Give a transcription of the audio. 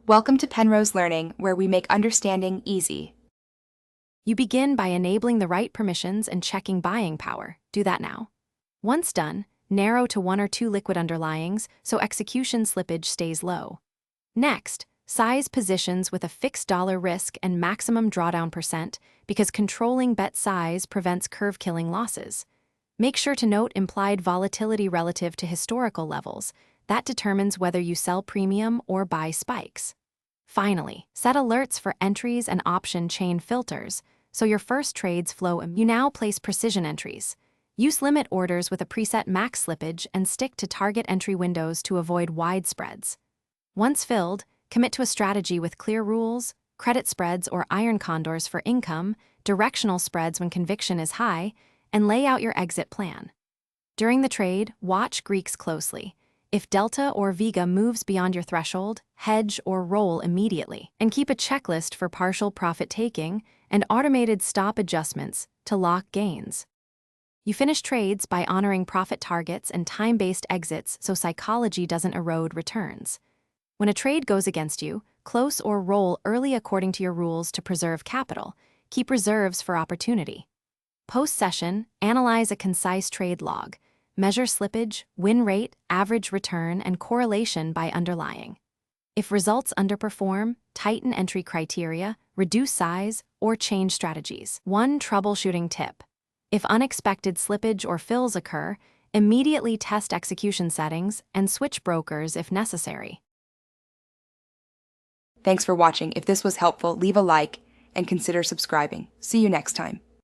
Welcome to Penrose Learning, where we make understanding easy. You begin by enabling the right permissions and checking buying power. Do that now. Once done, narrow to 1 or 2 liquid underlyings so execution slippage stays low. Next, size positions with a fixed dollar risk and maximum drawdown percent because controlling bet size prevents curve-killing losses. Make sure to note implied volatility relative to historical levels. That determines whether you sell premium or buy spikes. Finally, set alerts for entries and option chain filters, so your first trades flow. You now place precision entries. Use limit orders with a preset max slippage and stick to target entry windows to avoid wide spreads. Once filled, commit to a strategy with clear rules, credit spreads or iron condors for income, directional spreads when conviction is high, and lay out your exit plan. During the trade, watch Greeks closely. If Delta or Vega moves beyond your threshold, hedge or roll immediately, and keep a checklist for partial profit taking and automated stop adjustments to lock gains. You finish trades by honoring profit targets and time-based exits so psychology doesn't erode returns. When a trade goes against you, close or roll early according to your rules to preserve capital. Keep reserves for opportunity. Post-session, analyze a concise trade log. Measure slippage, win rate, average return, and correlation by underlying. If results underperform, tighten entry criteria, reduce size, or change strategies. One troubleshooting tip: if unexpected slippage or fills occur, immediately test execution settings and switch brokers if necessary. Thanks for watching. If this was helpful, leave a like and consider subscribing. See you next time.